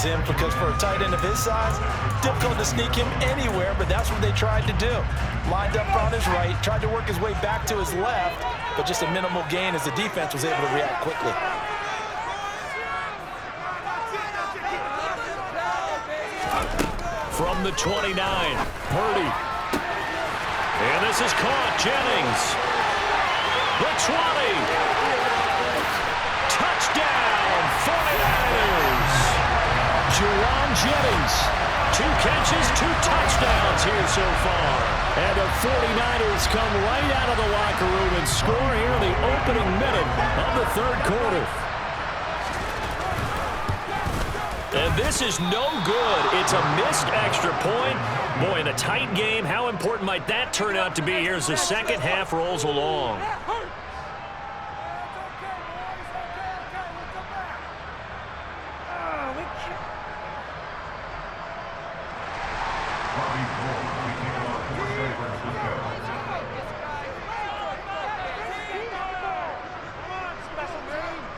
is him because for a tight end of his size, difficult to sneak him anywhere, but that's what they tried to do. Lined up on his right, tried to work his way back to his left, but just a minimal gain as the defense was able to react quickly. From the 29, Purdy. And this is caught. Jennings. The 20. Touchdown, 49ers. Juwan Jennings. 2 catches, 2 touchdowns here so far. And the 49ers come right out of the locker room and score here in the opening minute of the third quarter. And this is no good. It's a missed extra point. Boy, in a tight game, how important might that turn out to be here as the second half rolls along?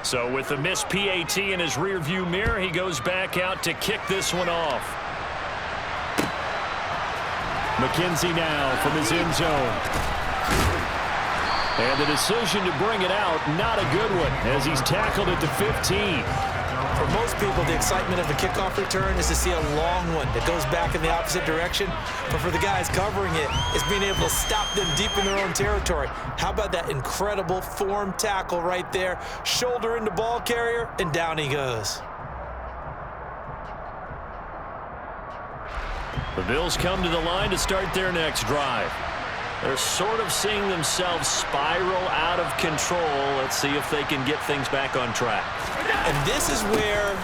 So with the missed PAT in his rearview mirror, he goes back out to kick this one off. McKenzie now from his end zone. And the decision to bring it out, not a good one, as he's tackled at the 15. For most people, the excitement of the kickoff return is to see a long one that goes back in the opposite direction. But for the guys covering it, it's being able to stop them deep in their own territory. How about that incredible form tackle right there? Shoulder into ball carrier, and down he goes. The Bills come to the line to start their next drive. They're sort of seeing themselves spiral out of control. Let's see if they can get things back on track. And this is where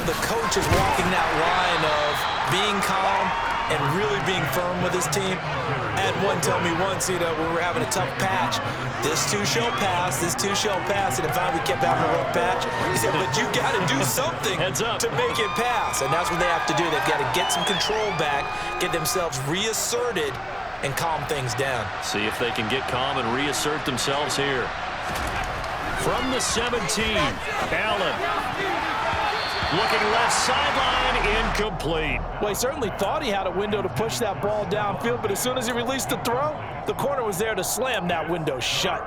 the coach is walking that line of being calm and really being firm with his team. I had one tell me once, when we were having a tough patch, this too shall pass, this too shall pass, and if we kept having a rough patch, he said, but you got to do something to make it pass. And that's what they have to do. They've got to get some control back, get themselves reasserted, and calm things down. See if they can get calm and reassert themselves here. From the 17, Allen. Looking left sideline, incomplete. Well, he certainly thought he had a window to push that ball downfield, but as soon as he released the throw, the corner was there to slam that window shut.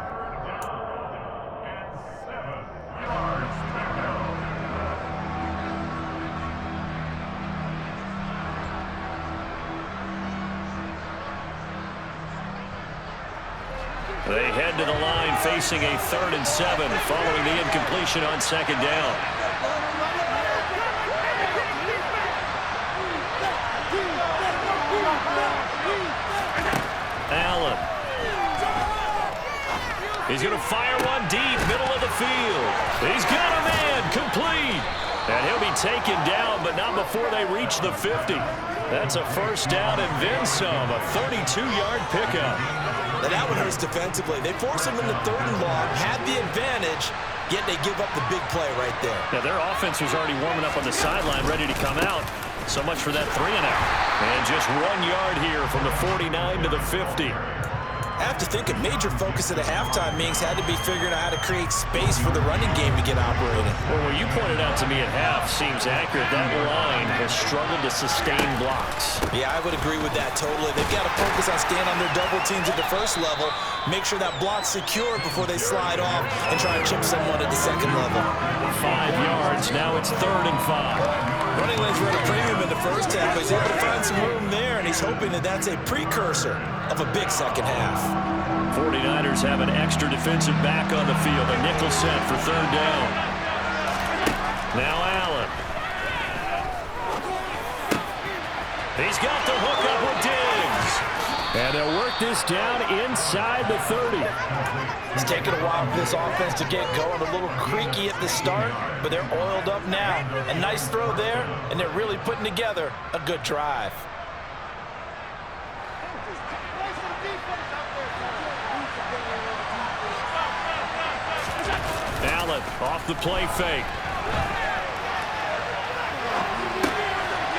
They head to the line facing a 3rd and 7 following the incompletion on 2nd down. Allen. He's going to fire one deep, middle of the field. He's got a man, complete. And he'll be taken down, but not before they reach the 50. That's a 1st down and then some, a 32-yard pickup. Now that one hurts defensively. They forced him into 3rd and long, had the advantage, yet they give up the big play right there. Yeah, their offense was already warming up on the sideline, ready to come out. So much for that 3-and-out. And just 1 yard here from the 49 to the 50. I have to think a major focus of the halftime meetings had to be figuring out how to create space for the running game to get operating. Well, what you pointed out to me at half seems accurate. That line has struggled to sustain blocks. Yeah, I would agree with that totally. They've got to focus on staying on their double teams at the 1st level, make sure that block's secure before they slide off and try and chip someone at the 2nd level. 5 yards, now it's 3rd and 5. Running lanes were at a premium in the 1st half, but he's able to find some room there, and he's hoping that that's a precursor of a big 2nd half. 49ers have an extra defensive back on the field. A nickel set for 3rd down. Now Allen. He's got the hook up with Diggs. And they'll work this down inside the 30. It's taken a while for this offense to get going. A little creaky at the start, but they're oiled up now. A nice throw there, and they're really putting together a good drive. Allen off the play fake.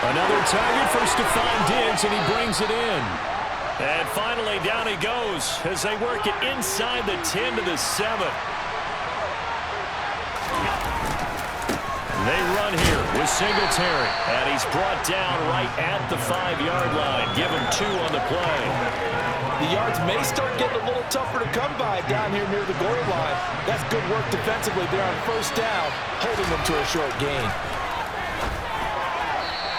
Another target for Stephon Diggs, and he brings it in. And finally, down he goes as they work it inside the 10 to the 7. They run here with Singletary. And he's brought down right at the 5-yard line. Give him 2 on the play. The yards may start getting a little tougher to come by down here near the goal line. That's good work defensively there on first down, holding them to a short gain.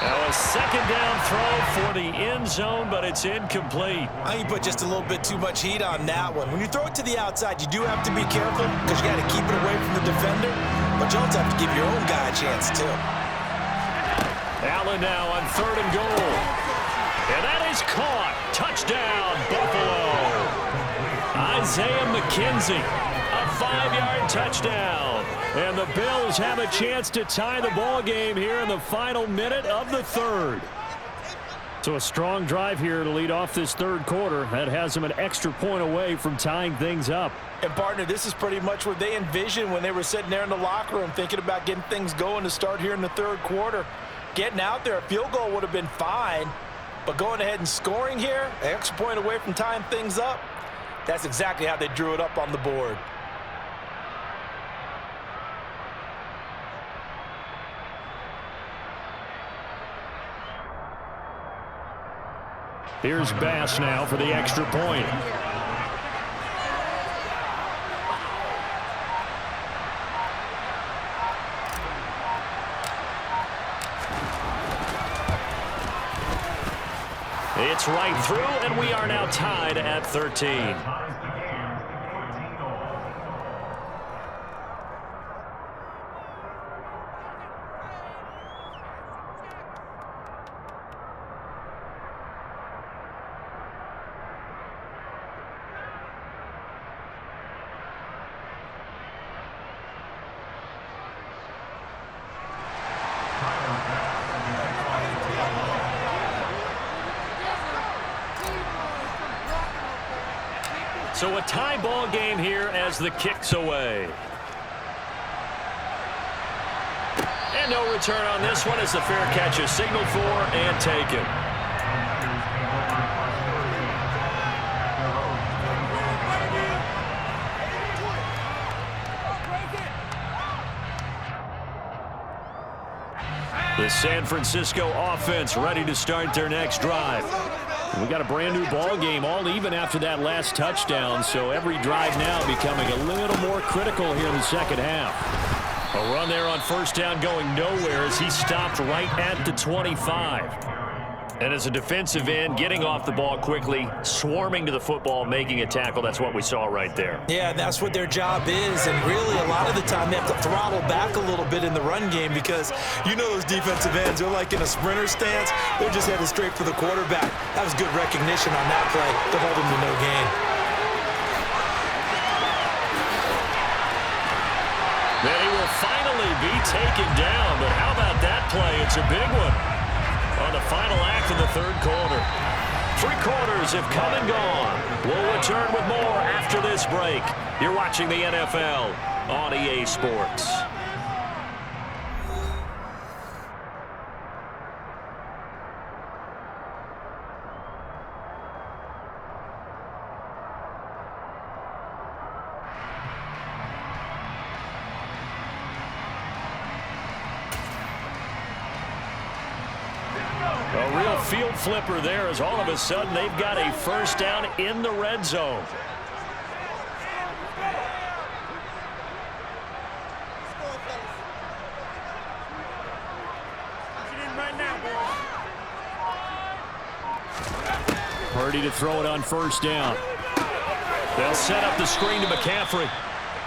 Now a second down throw for the end zone, but it's incomplete. I think you put just a little bit too much heat on that one. When you throw it to the outside, you do have to be careful because you got to keep it away from the defender, but you also have to give your own guy a chance too. Allen now on 3rd and goal. And that is caught. Touchdown, Buffalo. Isaiah McKenzie, a 5-yard touchdown. And the Bills have a chance to tie the ball game here in the final minute of the 3rd. So a strong drive here to lead off this 3rd quarter. That has them an extra point away from tying things up. And, partner, this is pretty much what they envisioned when they were sitting there in the locker room thinking about getting things going to start here in the 3rd quarter. Getting out there, a field goal would have been fine, but going ahead and scoring here, an extra point away from tying things up, that's exactly how they drew it up on the board. Here's Bass now for the extra point. It's right through, and we are now tied at 13. So a tie ball game here as the kick's away. And no return on this one as the fair catch is signaled for and taken. The San Francisco offense ready to start their next drive. We got a brand new ball game, all even after that last touchdown, so every drive now becoming a little more critical here in the second half. A run there on first down going nowhere as he stopped right at the 25. And as a defensive end, getting off the ball quickly, swarming to the football, making a tackle, that's what we saw right there. Yeah, that's what their job is, and really a lot of the time they have to throttle back a little bit in the run game because you know those defensive ends, they're like in a sprinter stance. They're just headed straight for the quarterback. That was good recognition on that play to hold him to no gain. Then he will finally be taken down, but how about that play? It's a big one. On the final act of the 3rd quarter. 3 quarters have come and gone. We'll return with more after this break. You're watching the NFL on EA Sports. A real field flipper there as all of a sudden they've got a first down in the red zone. Purdy to throw it on first down. They'll set up the screen to McCaffrey.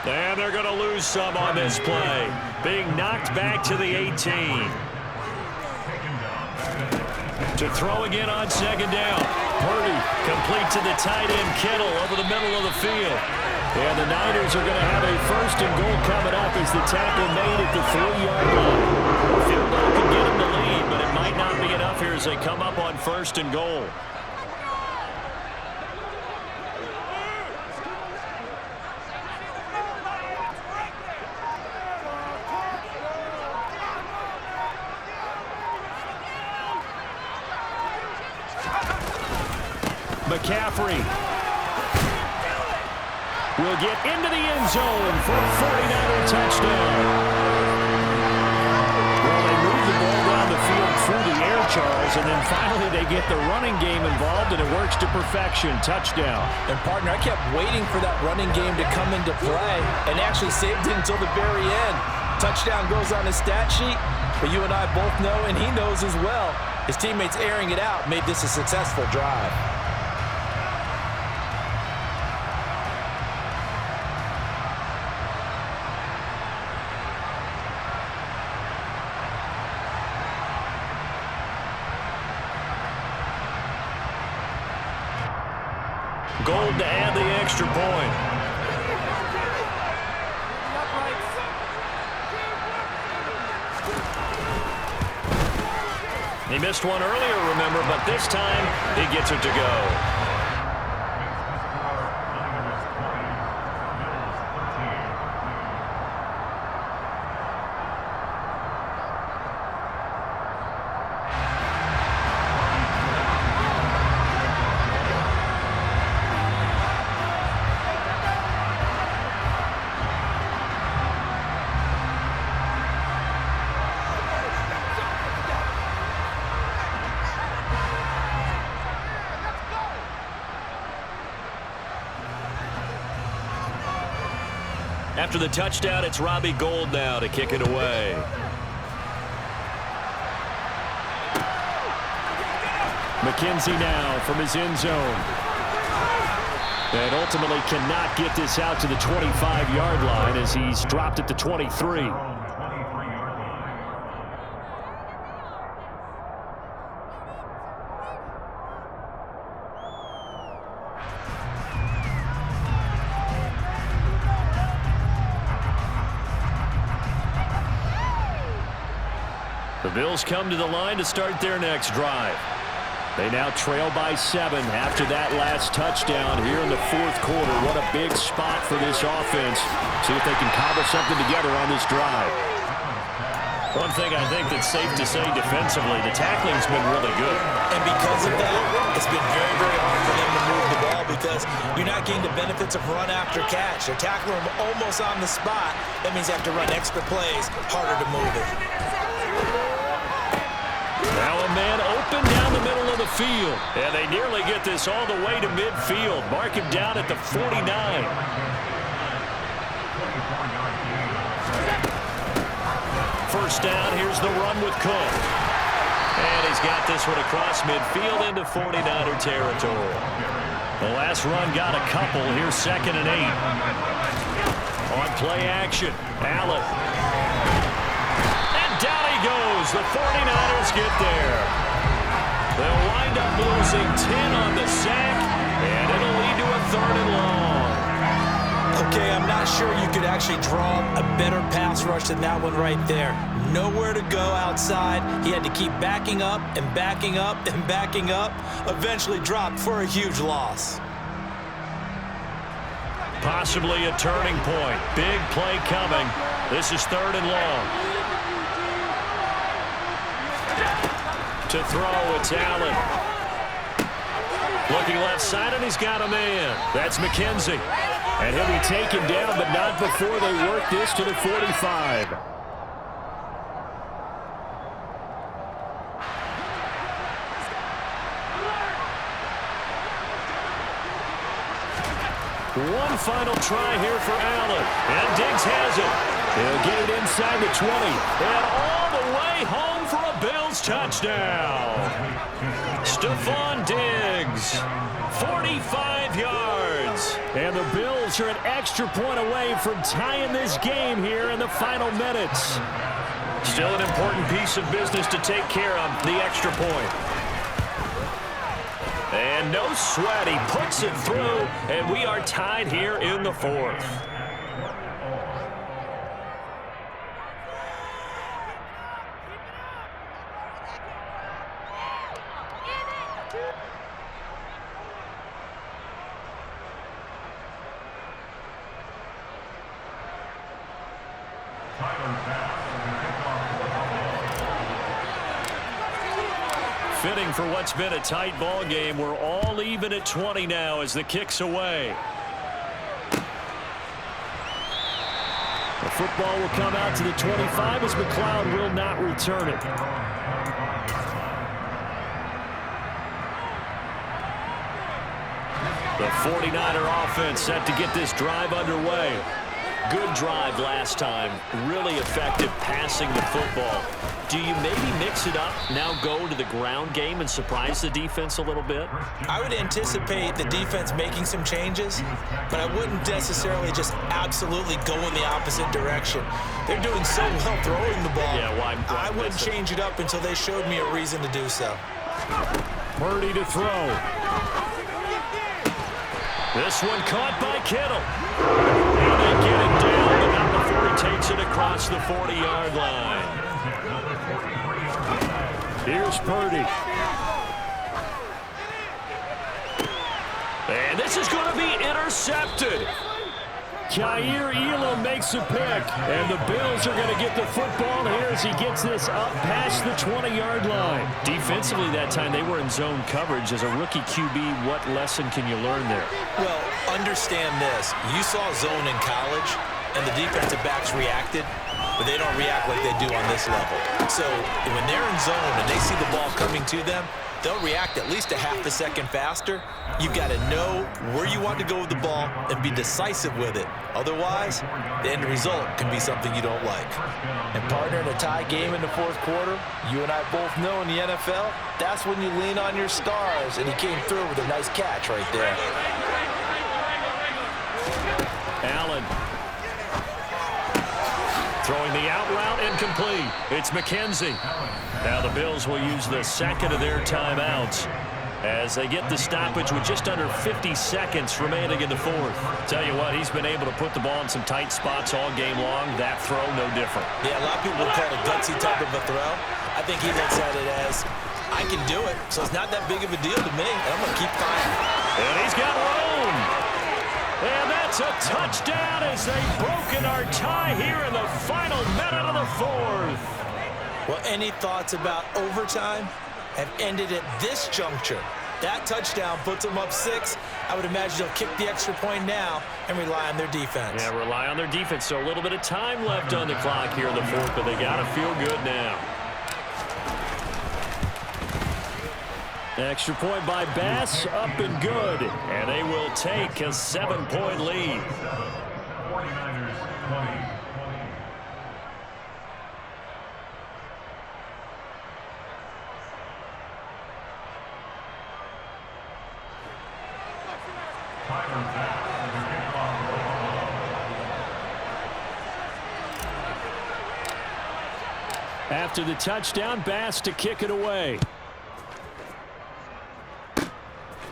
And they're going to lose some on this play. Being knocked back to the 18. To throw again on second down. Purdy complete to the tight end Kittle over the middle of the field. And the Niners are going to have a first and goal coming up as the tackle made at the 3-yard line. Field goal can get them the lead, but it might not be enough here as they come up on first and goal. McCaffrey will get into the end zone for a 49er touchdown. Charles, and then finally they get the running game involved, and it works to perfection. Touchdown. And, partner, I kept waiting for that running game to come into play and actually saved it until the very end. Touchdown goes on his stat sheet, but you and I both know, and he knows as well, his teammates airing it out made this a successful drive. Gold to add the extra point. He missed one earlier, remember, but this time he gets it to go. After the touchdown, it's Robbie Gould now to kick it away. McKenzie now from his end zone. And ultimately cannot get this out to the 25-yard line as he's dropped at the 23. The Bills come to the line to start their next drive. They now trail by 7 after that last touchdown here in the fourth quarter. What a big spot for this offense. See if they can cobble something together on this drive. One thing I think that's safe to say defensively, the tackling's been really good. And because of that, it's been very, very hard for them to move the ball because you're not getting the benefits of run after catch. They're tackling them almost on the spot. That means you have to run extra plays, harder to move it. Now a man open down the middle of the field. And they nearly get this all the way to midfield. Mark him down at the 49. First down, here's the run with Cook. And he's got this one across midfield into 49er territory. The last run got a couple. Here's 2nd and 8. On play action, Allen. And down he goes. The 49ers get there. They'll wind up losing 10 on the sack, and it'll lead to a 3rd and long. Okay, I'm not sure you could actually draw a better pass rush than that one right there. Nowhere to go outside. He had to keep backing up and backing up and backing up. Eventually dropped for a huge loss. Possibly a turning point. Big play coming. This is 3rd and long. To throw, it's Allen. Looking left side, and he's got a man. That's McKenzie. And he'll be taken down, but not before they work this to the 45. One final try here for Allen. And Diggs has it. He'll get it inside the 20. And all the way home for a Bills touchdown. Stephon Diggs, 45 yards. And the Bills are an extra point away from tying this game here in the final minutes. Still an important piece of business to take care of, the extra point. And no sweat, he puts it through, and we are tied here in the 4th. Fitting for what's been a tight ball game. We're all even at 20 now as the kick's away. The football will come out to the 25 as McLeod will not return it. The 49er offense set to get this drive underway. Good drive last time. Really effective passing the football. Do you maybe mix it up, now go to the ground game and surprise the defense a little bit? I would anticipate the defense making some changes, but I wouldn't necessarily just absolutely go in the opposite direction. They're doing so well throwing the ball. Yeah, why I wouldn't change it up until they showed me a reason to do so. Purdy to throw. This one caught by Kittle. And they get it down, but not before he takes it across the 40-yard line. Here's Purdy. And this is going to be intercepted. Jair Elam makes a pick, and the Bills are going to get the football here as he gets this up past the 20-yard line. Defensively that time, they were in zone coverage. As a rookie QB, what lesson can you learn there? Well, understand this. You saw zone in college, and the defensive backs reacted, but they don't react like they do on this level. So when they're in zone and they see the ball coming to them, they'll react at least a half a second faster. You've got to know where you want to go with the ball and be decisive with it. Otherwise, the end result can be something you don't like. And partner, in a tie game in the fourth quarter, you and I both know in the NFL, that's when you lean on your stars, and he came through with a nice catch right there. Allen. Throwing the out route, incomplete. It's McKenzie. Now the Bills will use the second of their timeouts as they get the stoppage with just under 50 seconds remaining in the fourth. Tell you what, he's been able to put the ball in some tight spots all game long. That throw, no different. Yeah, a lot of people would call it a gutsy type of a throw. I think he looks at it as, I can do it, so it's not that big of a deal to me, and I'm going to keep firing. And he's got room. And that's a touchdown as they've broken our tie here in the final minute of the fourth. Well, any thoughts about overtime have ended at this juncture. That touchdown puts them up 6. I would imagine they'll kick the extra point now and rely on their defense. Yeah, rely on their defense. So a little bit of time left on the clock here in the fourth, but they got to feel good now. Extra point by Bass, up and good. And they will take a 7-point lead. 49ers 20. After the touchdown, Bass to kick it away.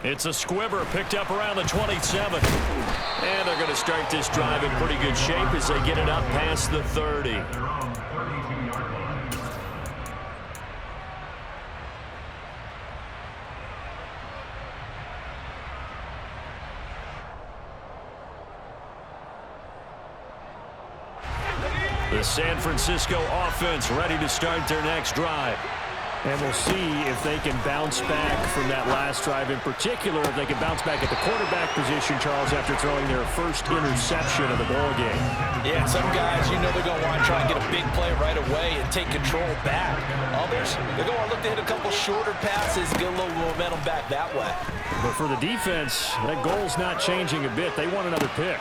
It's a squibber picked up around the 27. And they're going to start this drive in pretty good shape as they get it up past the 30. The San Francisco offense ready to start their next drive. And we'll see if they can bounce back from that last drive. In particular, if they can bounce back at the quarterback position, Charles, after throwing their first interception of the ball game. Yeah, some guys, you know they're going to want to try and get a big play right away and take control back. Others, they're going to look to hit a couple shorter passes, get a little momentum back that way. But for the defense, that goal's not changing a bit. They want another pick.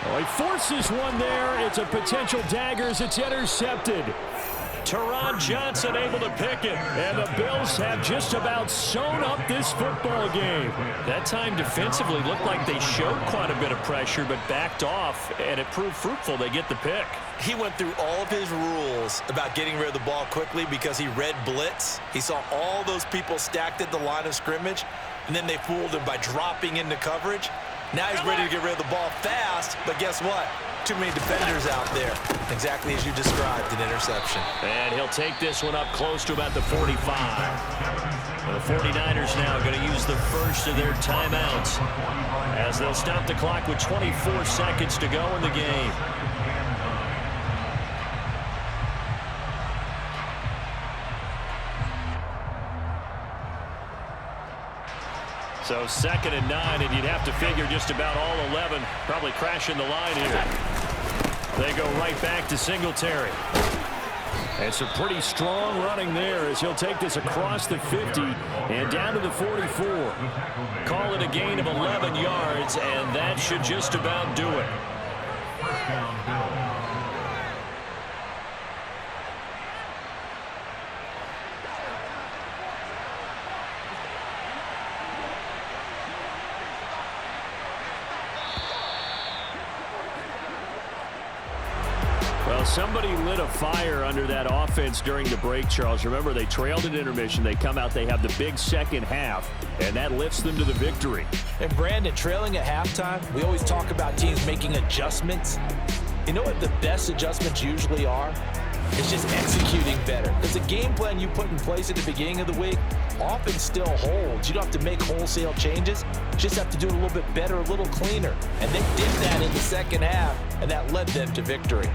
Oh, he forces one there. It's a potential dagger as it's intercepted. Teron Johnson able to pick it, and the Bills have just about sewn up this football game. That time defensively looked like they showed quite a bit of pressure, but backed off, and it proved fruitful. They get the pick. He went through all of his rules about getting rid of the ball quickly because he read blitz. He saw all those people stacked at the line of scrimmage, and then they fooled him by dropping into coverage. Now he's ready to get rid of the ball fast, but guess what? Too many defenders out there. Exactly as you described, an interception. And he'll take this one up close to about the 45. The 49ers now going to use the first of their timeouts as they'll stop the clock with 24 seconds to go in the game. So 2nd and 9, and you'd have to figure just about all 11 probably crashing the line here. They go right back to Singletary. And some pretty strong running there as he'll take this across the 50 and down to the 44. Call it a gain of 11 yards, and that should just about do it. First down, Bills. Well, somebody lit a fire under that offense during the break, Charles. Remember, they trailed at intermission. They come out, they have the big second half, and that lifts them to the victory. And Brandon, trailing at halftime, we always talk about teams making adjustments. You know what the best adjustments usually are? It's just executing better. Because the game plan you put in place at the beginning of the week often still holds. You don't have to make wholesale changes. You just have to do it a little bit better, a little cleaner. And they did that in the second half, and that led them to victory.